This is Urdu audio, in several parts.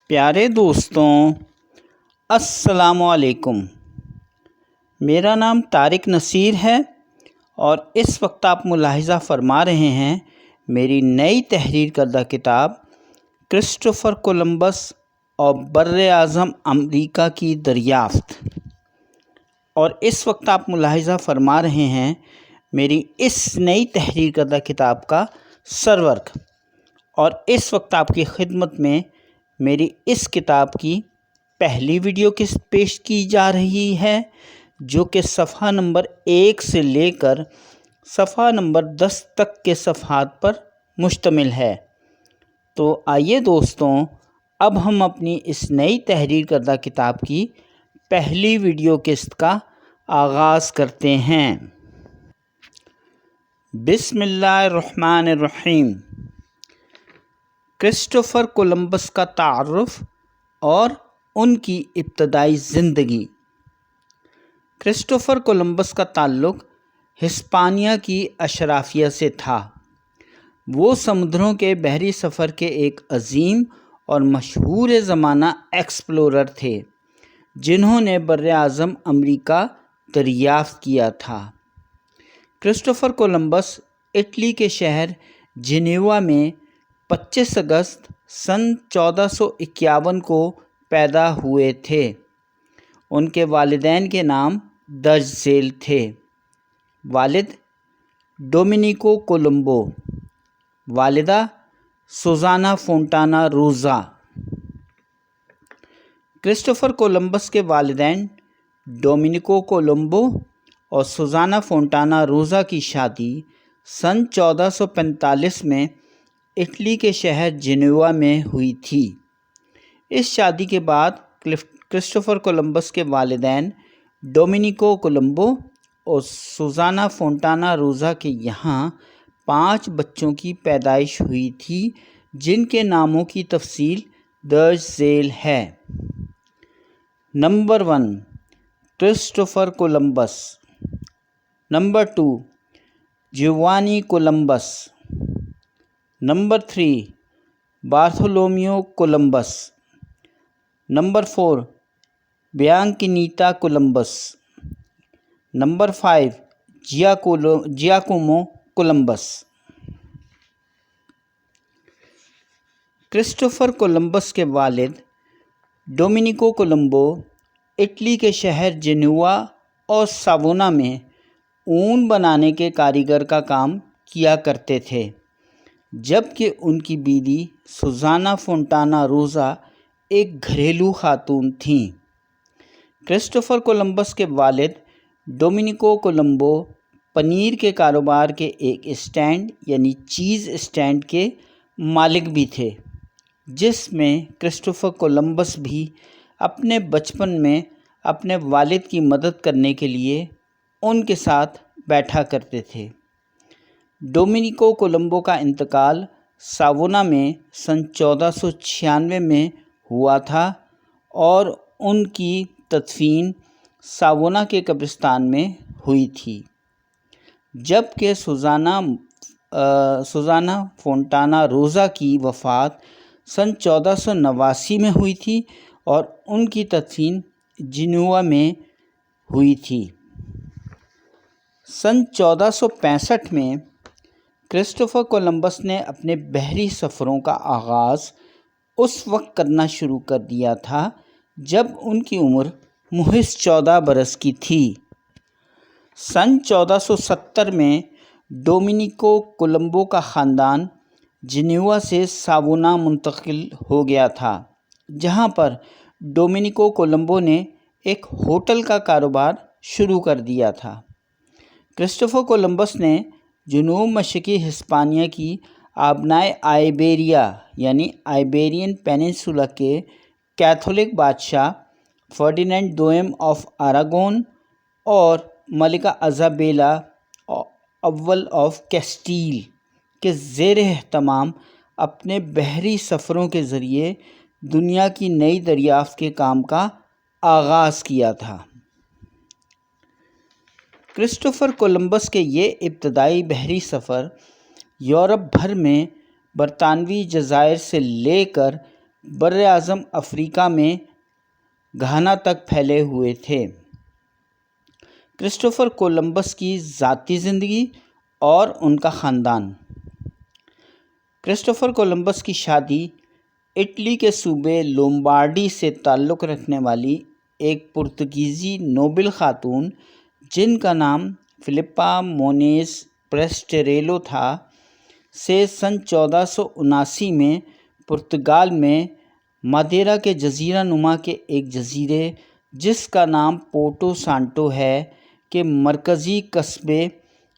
پیارے دوستوں، السلام علیکم۔ میرا نام طارق نصیر ہے اور اس وقت آپ ملاحظہ فرما رہے ہیں میری نئی تحریر کردہ کتاب کرسٹوفر کولمبس اور بر اعظم امریکہ کی دریافت، اور اس وقت آپ ملاحظہ فرما رہے ہیں میری اس نئی تحریر کردہ کتاب کا سرورق، اور اس وقت آپ کی خدمت میں میری اس کتاب کی پہلی ویڈیو قسط پیش کی جا رہی ہے، جو کہ صفحہ نمبر 1 سے لے کر صفحہ نمبر 10 تک کے صفحات پر مشتمل ہے۔ تو آئیے دوستوں، اب ہم اپنی اس نئی تحریر کردہ کتاب کی پہلی ویڈیو قسط کا آغاز کرتے ہیں۔ بسم اللہ الرحمن الرحیم۔ کرسٹوفر کولمبس کا تعارف اور ان کی ابتدائی زندگی۔ کرسٹوفر کولمبس کا تعلق ہسپانیہ کی اشرافیہ سے تھا۔ وہ سمندروں کے بحری سفر کے ایک عظیم اور مشہور زمانہ ایکسپلورر تھے، جنہوں نے بر اعظم امریکہ دریافت کیا تھا۔ کرسٹوفر کولمبس اٹلی کے شہر جنیوا میں 25 اگست سن 1451 کو پیدا ہوئے تھے۔ ان کے والدین کے نام درج ذیل تھے: والد ڈومینیکو کولمبو، والدہ سوزانا فونٹانا روزا۔ کرسٹوفر کولمبس کے والدین ڈومینیکو کولمبو اور سوزانا فونٹانا روزا کی شادی سن 1445 میں اٹلی کے شہر جنیوا میں ہوئی تھی۔ اس شادی کے بعد کرسٹوفر کولمبس کے والدین ڈومینیکو کولمبو اور سوزانا فونٹانا روزا کے یہاں 5 بچوں کی پیدائش ہوئی تھی، جن کے ناموں کی تفصیل درج ذیل ہے۔ Number 1، Christopher Columbus. Number 2، Giovanni Columbus. Number 3، Bartholomew Columbus. Number 4، Bianchinetta Columbus. Number 5، Giacomo Columbus. Christopher Columbus کے والد ڈومینیکو کولمبو اٹلی کے شہر جنیوا اور ساوونا میں اون بنانے کے کاریگر کا کام کیا کرتے تھے، جبکہ ان کی بیوی سوزانا فونٹانا روزا ایک گھریلو خاتون تھیں۔ کرسٹوفر کولمبس کے والد ڈومینیکو کولمبو پنیر کے کاروبار کے ایک اسٹینڈ یعنی چیز اسٹینڈ کے مالک بھی تھے، جس میں کرسٹوفر کولمبس بھی اپنے بچپن میں اپنے والد کی مدد کرنے کے لیے ان کے ساتھ بیٹھا کرتے تھے۔ ڈومینیکو کولمبو کا انتقال ساوونا میں سن 1496 میں ہوا تھا اور ان کی تدفین ساوونا کے قبرستان میں ہوئی تھی، جبکہ سوزانا فونٹانا روزا کی وفات سن 1489 میں ہوئی تھی اور ان کی تدفین جنیوا میں ہوئی تھی۔ سن 1465 میں کرسٹوفر کولمبس نے اپنے بحری سفروں کا آغاز اس وقت کرنا شروع کر دیا تھا جب ان کی عمر محض 14 برس کی تھی۔ سن 1470 میں ڈومینیکو کولمبو کا خاندان جنیوا سے ساوونا منتقل ہو گیا تھا، جہاں پر ڈومینیکو کولمبو نے ایک ہوٹل کا کاروبار شروع کر دیا تھا۔ کرسٹوفر کولمبس نے جنوب مشرقی ہسپانیہ کی آبنائے آئیبیریا یعنی آئیبیرین پیننسولا کے کیتھولک بادشاہ فرڈینینڈ دوئم آف اراگون اور ملکہ ایزابیلا اول آف کیسٹیل کے زیر اہتمام اپنے بحری سفروں کے ذریعے دنیا کی نئی دریافت کے کام کا آغاز کیا تھا۔ کرسٹوفر کولمبس کے یہ ابتدائی بحری سفر یورپ بھر میں برطانوی جزائر سے لے کر بر اعظم افریقہ میں گھانا تک پھیلے ہوئے تھے۔ کرسٹوفر کولمبس کی ذاتی زندگی اور ان کا خاندان۔ کرسٹوفر کولمبس کی شادی اٹلی کے صوبے لومبارڈی سے تعلق رکھنے والی ایک پرتگیزی نوبل خاتون جن کا نام فلپا مونیز پریسٹریلو تھا سے سن 1479 میں پرتگال میں مادیرا کے جزیرہ نما کے ایک جزیرے جس کا نام پورٹو سانٹو ہے کے مرکزی قصبے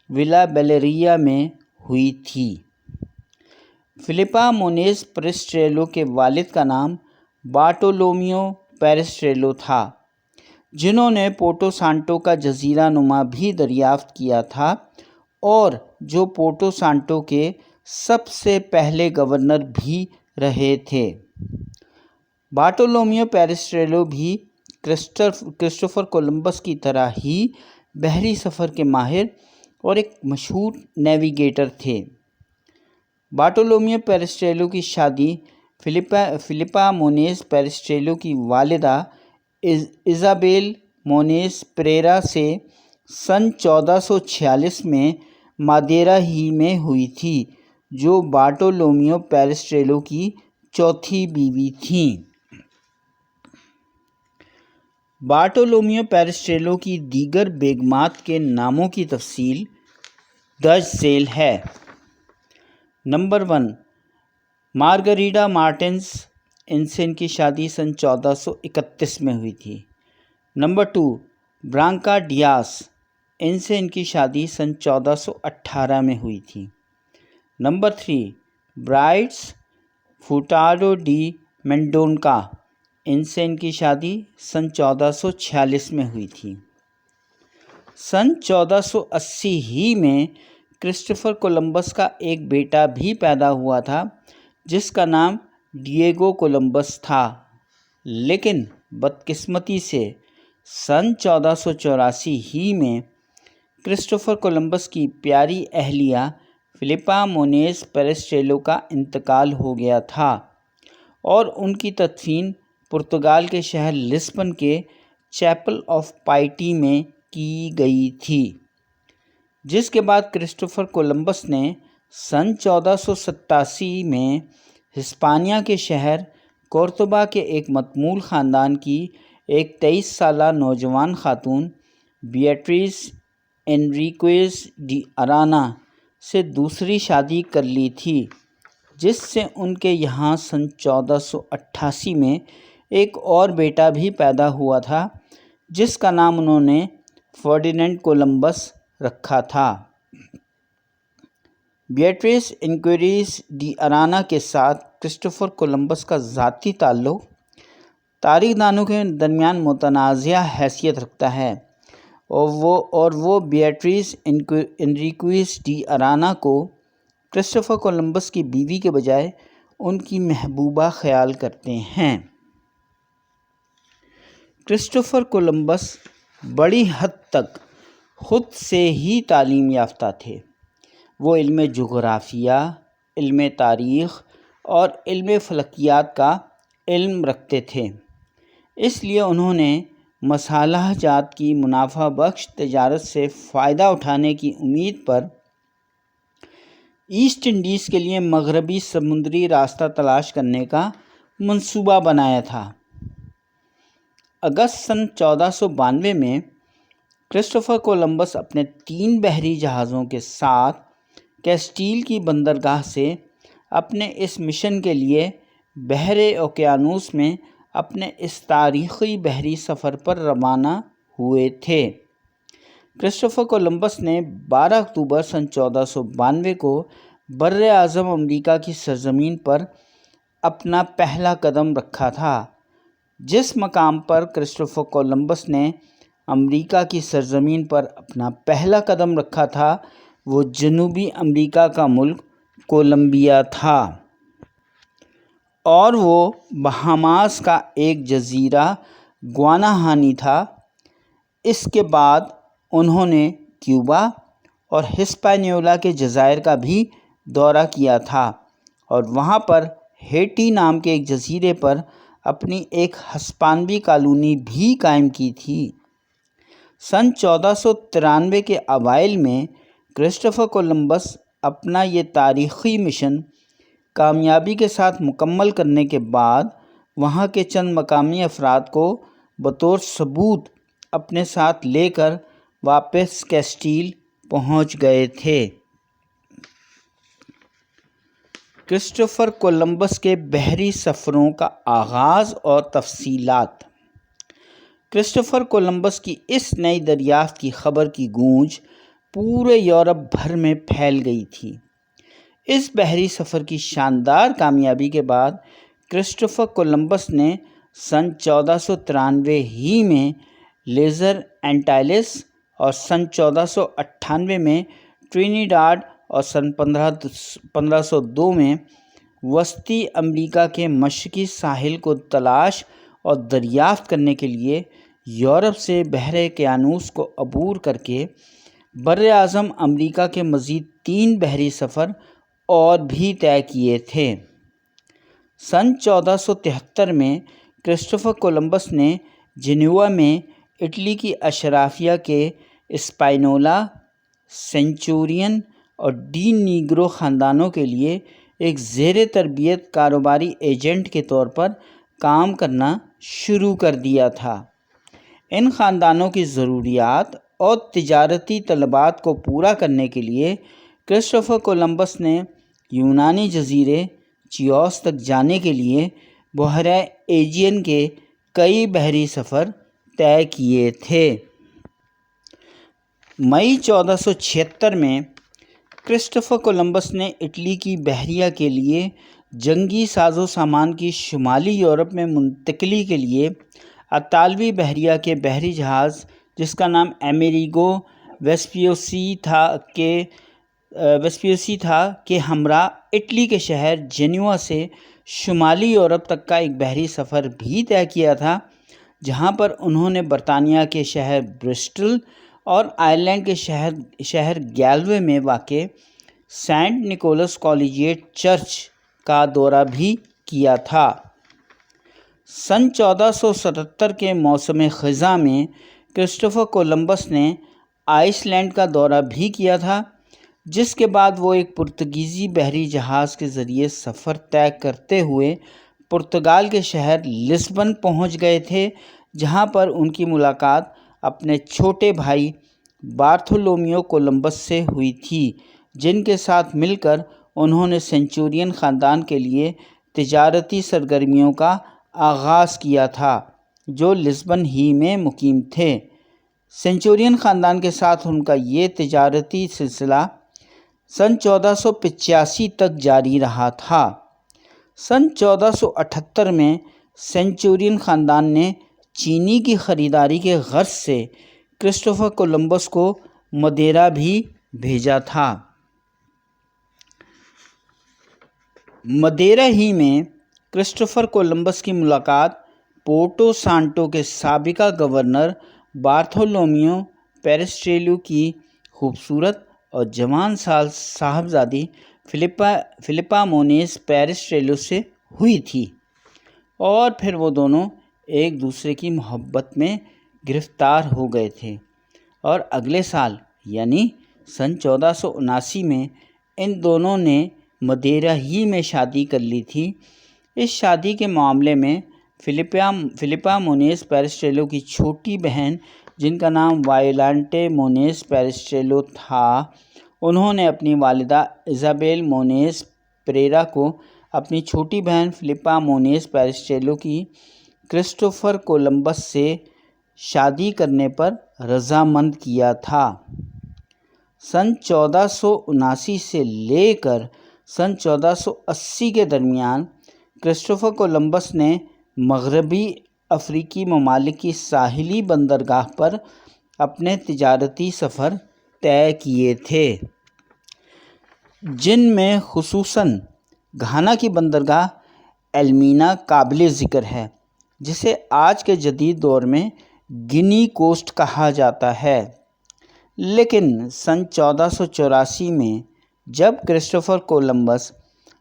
ولا بیلریا میں ہوئی تھی۔ فلپا مونیز پریسٹریلو کے والد کا نام بارٹولومیو پیرسٹریلو تھا، جنہوں نے پورٹو سانٹو کا جزیرہ نما بھی دریافت کیا تھا اور جو پورٹو سانٹو کے سب سے پہلے گورنر بھی رہے تھے۔ بارٹولومیو پیرسٹریلو بھی کرسٹوفر کولمبس کی طرح ہی بحری سفر کے ماہر اور ایک مشہور نیویگیٹر تھے۔ بارٹولومیو پیرسٹریلو کی شادی فلپا مونیز پیرسٹریلو کی والدہ ایزابیل مونیز پریرا سے سن 1446 میں مادیرا ہی میں ہوئی تھی، جو بارٹولومیو پیرسٹریلو کی چوتھی بیوی تھیں۔ بارٹولومیو پیرسٹریلو کی دیگر بیگمات کے ناموں کی تفصیل درج ذیل ہے۔ نمبر 1، مارگریٹا مارٹنز، ان سے ان کی شادی سن 1431 میں ہوئی تھی۔ نمبر 2، برانکا ڈیاس، ان سے ان کی شادی سن 1418 میں ہوئی تھی۔ نمبر 3، برائٹس فورٹاڈو ڈی مینڈونکا، ان سے ان کی شادی سن 1446 میں ہوئی تھی۔ سن 1480 ہی میں کرسٹوفر کولمبس کا ایک بیٹا بھی پیدا ہوا تھا جس کا نام ڈیگو کولمبس تھا، لیکن بدقسمتی سے سن 1484 ہی میں کرسٹوفر کولمبس کی پیاری اہلیہ فلپا مونیز پیرسٹریلو کا انتقال ہو گیا تھا اور ان کی تدفین پرتگال کے شہر لسبن کے چیپل آف پائٹی میں کی گئی تھی، جس کے بعد کرسٹوفر کولمبس نے سن 1487 میں ہسپانیہ کے شہر کورتبا کے ایک متمول خاندان کی ایک 23 سالہ نوجوان خاتون بیاٹریس انریکویز ڈی ارانا سے دوسری شادی کر لی تھی، جس سے ان کے یہاں سن 1488 میں ایک اور بیٹا بھی پیدا ہوا تھا جس کا نام انہوں نے فرڈینینڈ کولمبس رکھا تھا۔ بیاٹریس انریکویز ڈی ارانا کے ساتھ کرسٹوفر کولمبس کا ذاتی تعلق تاریخ دانوں کے درمیان متنازع حیثیت رکھتا ہے اور وہ بیاٹریس انریکویز ڈی ارانا کو کرسٹوفر کولمبس کی بیوی کے بجائے ان کی محبوبہ خیال کرتے ہیں۔ کرسٹوفر کولمبس بڑی حد تک خود سے ہی تعلیم یافتہ تھے۔ وہ علم جغرافیہ، علم تاریخ اور علم فلکیات کا علم رکھتے تھے، اس لیے انہوں نے مصالحہ جات کی منافع بخش تجارت سے فائدہ اٹھانے کی امید پر ایسٹ انڈیز کے لیے مغربی سمندری راستہ تلاش کرنے کا منصوبہ بنایا تھا۔ اگست سن 1492 میں کرسٹوفر کولمبس اپنے 3 بحری جہازوں کے ساتھ کیسٹیل کی بندرگاہ سے اپنے اس مشن کے لیے بحر اوقیانوس میں اپنے اس تاریخی بحری سفر پر روانہ ہوئے تھے۔ کرسٹوفر کولمبس نے 12 اکتوبر سن 1492 کو بر اعظم امریکہ کی سرزمین پر اپنا پہلا قدم رکھا تھا۔ جس مقام پر کرسٹوفر کولمبس نے امریکہ کی سرزمین پر اپنا پہلا قدم رکھا تھا وہ جنوبی امریکہ کا ملک کولمبیا تھا، اور وہ بہاماس کا ایک جزیرہ گواناہانی تھا۔ اس کے بعد انہوں نے کیوبا اور ہسپانیولا کے جزائر کا بھی دورہ کیا تھا اور وہاں پر ہیٹی نام کے ایک جزیرے پر اپنی ایک ہسپانوی کالونی بھی قائم کی تھی۔ سن 1493 کے اوائل میں کرسٹوفر کولمبس اپنا یہ تاریخی مشن کامیابی کے ساتھ مکمل کرنے کے بعد وہاں کے چند مقامی افراد کو بطور ثبوت اپنے ساتھ لے کر واپس کیسٹیل پہنچ گئے تھے۔ کرسٹوفر کولمبس کے بحری سفروں کا آغاز اور تفصیلات۔ کرسٹوفر کولمبس کی اس نئی دریافت کی خبر کی گونج پورے یورپ بھر میں پھیل گئی تھی۔ اس بحری سفر کی شاندار کامیابی کے بعد کرسٹوفر کولمبس نے سن 1493 ہی میں لیزر اینٹیلس اور سن 1498 میں ٹرینیڈاڈ اور سن 1502 میں وسطی امریکا کے مشرقی ساحل کو تلاش اور دریافت کرنے کے لیے یورپ سے بحر اقیانوس کو عبور کر کے بر اعظم امریکا کے مزید 3 بحری سفر اور بھی طے کیے تھے۔ سن 1473 میں کرسٹوفر کولمبس نے جنیوا میں اٹلی کی اشرافیہ کے اسپائنولا، سینچورین اور ڈی نیگرو خاندانوں کے لیے ایک زیر تربیت کاروباری ایجنٹ کے طور پر کام کرنا شروع کر دیا تھا۔ ان خاندانوں کی ضروریات اور تجارتی طلبات کو پورا کرنے کے لیے کرسٹوفر کولمبس نے یونانی جزیرے چیوس تک جانے کے لیے بحیرہ ایجین کے کئی بحری سفر طے کیے تھے۔ مئی 1476 میں کرسٹوفر کولمبس نے اٹلی کی بحریہ کے لیے جنگی ساز و سامان کی شمالی یورپ میں منتقلی کے لیے اطالوی بحریہ کے بحری جہاز جس کا نام امیریگو ویسپوسی تھا کے ہمراہ اٹلی کے شہر جنیوا سے شمالی یورپ تک کا ایک بحری سفر بھی طے کیا تھا، جہاں پر انہوں نے برطانیہ کے شہر برسٹل اور آئرلینڈ کے شہر گیلوے میں واقع سینٹ نکولس کالجیٹ چرچ کا دورہ بھی کیا تھا۔ سن 1477 کے موسم خزاں میں کرسٹوفر کولمبس نے آئس لینڈ کا دورہ بھی کیا تھا، جس کے بعد وہ ایک پرتگیزی بحری جہاز کے ذریعے سفر طے کرتے ہوئے پرتگال کے شہر لسبن پہنچ گئے تھے، جہاں پر ان کی ملاقات اپنے چھوٹے بھائی بارتھولومیو کولمبس سے ہوئی تھی، جن کے ساتھ مل کر انہوں نے سینچورین خاندان کے لیے تجارتی سرگرمیوں کا آغاز کیا تھا، جو لسبن ہی میں مقیم تھے۔ سینچورین خاندان کے ساتھ ان کا یہ تجارتی سلسلہ سن 1485 تک جاری رہا تھا۔ سن 1478 میں سینچورین خاندان نے چینی کی خریداری کے غرض سے کرسٹوفر کولمبس کو مدیرا بھی بھیجا تھا۔ مدیرا ہی میں کرسٹوفر کولمبس کی ملاقات پورٹو سانٹو کے سابقہ گورنر بارتھولومیو پیرسٹریلو کی خوبصورت اور جوان سال صاحبزادی فلپا مونیز پیرسٹریلو سے ہوئی تھی، اور پھر وہ دونوں ایک دوسرے کی محبت میں گرفتار ہو گئے تھے، اور اگلے سال یعنی سن 1479 میں ان دونوں نے مدیرا ہی میں شادی کر لی تھی۔ اس شادی کے معاملے میں فلپا مونیز پیرسٹریلو کی چھوٹی بہن، جن کا نام وایولانٹے مونیز پیرسٹریلو تھا، انہوں نے اپنی والدہ ایزابیل مونیز پریرا کو اپنی چھوٹی بہن فلپا مونیز پیرسٹریلو کی کرسٹوفر کولمبس سے شادی کرنے پر رضامند کیا تھا۔ سن 1479 سے لے کر سن 1480 کے درمیان کرسٹوفر کولمبس نے مغربی افریقی ممالک کی ساحلی بندرگاہ پر اپنے تجارتی سفر طے کیے تھے، جن میں خصوصاً گھانا کی بندرگاہ ایلمینا قابل ذکر ہے، جسے آج کے جدید دور میں گنی کوسٹ کہا جاتا ہے۔ لیکن سن 1484 میں جب کرسٹوفر کولمبس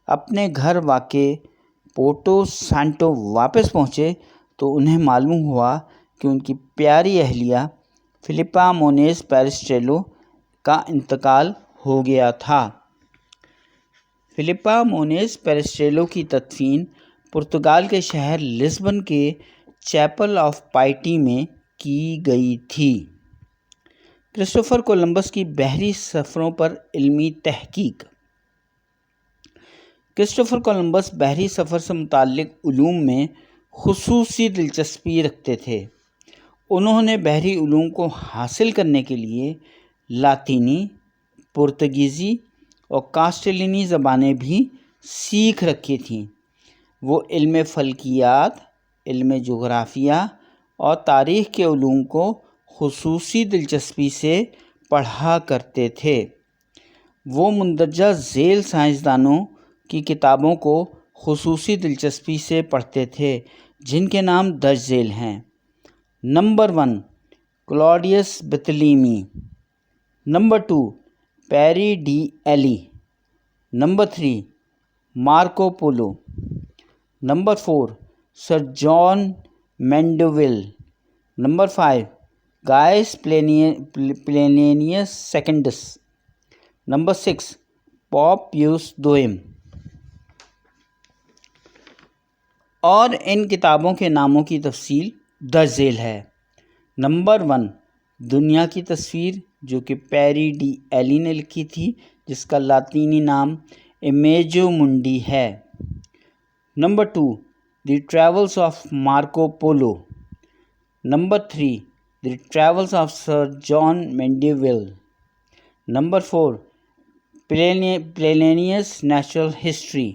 اپنے گھر واقع پورٹو سانٹو واپس پہنچے تو انہیں معلوم ہوا کہ ان کی پیاری اہلیہ فلپا مونیز پیرسٹریلو کا انتقال ہو گیا تھا۔ فلپا مونیز پیرسٹریلو کی تدفین پرتگال کے شہر لسبن کے چیپل آف پائٹی میں کی گئی تھی۔ کرسٹوفر کولمبس کی بحری سفروں پر علمی تحقیق۔ کرسٹوفر کولمبس بحری سفر سے متعلق علوم میں خصوصی دلچسپی رکھتے تھے۔ انہوں نے بحری علوم کو حاصل کرنے کے لیے لاطینی، پرتگیزی اور کاسٹلینی زبانیں بھی سیکھ رکھی تھیں۔ وہ علم فلکیات، علم جغرافیہ اور تاریخ کے علوم کو خصوصی دلچسپی سے پڑھا کرتے تھے۔ وہ مندرجہ ذیل سائنسدانوں کی کتابوں کو خصوصی دلچسپی سے پڑھتے تھے، جن کے نام درج ذیل ہیں: نمبر 1 کلاڈیس بطلیمی، number 2 Pierre d' Ailly, number 3 Marco Polo, number 4 sir John Mandeville, number 5 Gaius Plinius Secundus, number 6 Pope Pius دوئم۔ اور ان کتابوں کے ناموں کی تفصیل درج ذیل ہے۔ نمبر 1 دنیا کی تصویر، جو کہ پیری ڈی ایلی نے لکھی تھی، جس کا لاطینی نام امیجو منڈی ہے۔ Number 2 the travels of Marco Polo, number 3 the travels of sir John Mandeville, number 4 Plinius natural history,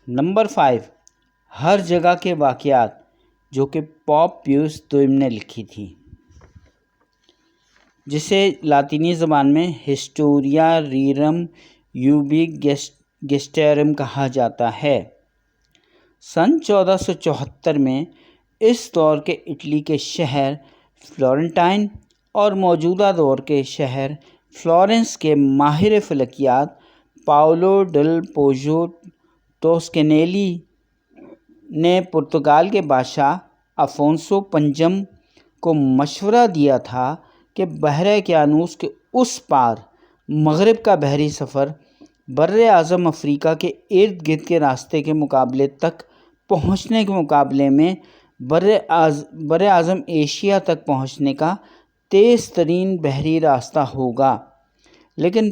number 5 ہر جگہ کے واقعات، جو کہ پوپ پیوس دوئم نے لکھی تھی، جسے لاطینی زبان میں ہسٹوریا ریرم یوبی گیسٹیرم کہا جاتا ہے۔ سن 1474 میں اس دور کے اٹلی کے شہر فلورنٹائن اور موجودہ دور کے شہر فلورنس کے ماہر فلکیات پاولو ڈل پوژو ٹوسکینیلی نے پرتگال کے بادشاہ افونسو پنجم کو مشورہ دیا تھا کہ بحر اقیانوس کے اس پار مغرب کا بحری سفر بر اعظم افریقہ کے ارد گرد کے راستے کے مقابلے تک پہنچنے کے مقابلے میں بر اعظم ایشیا تک پہنچنے کا تیز ترین بحری راستہ ہوگا، لیکن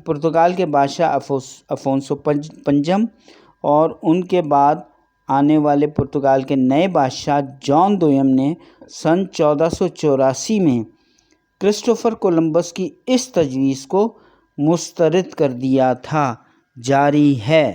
پرتگال کے بادشاہ افونسو پنجم اور ان کے بعد آنے والے پرتگال کے نئے بادشاہ جان دوئم نے سن 1484 میں کرسٹوفر کولمبس کی اس تجویز کو مسترد کر دیا تھا۔ جاری ہے۔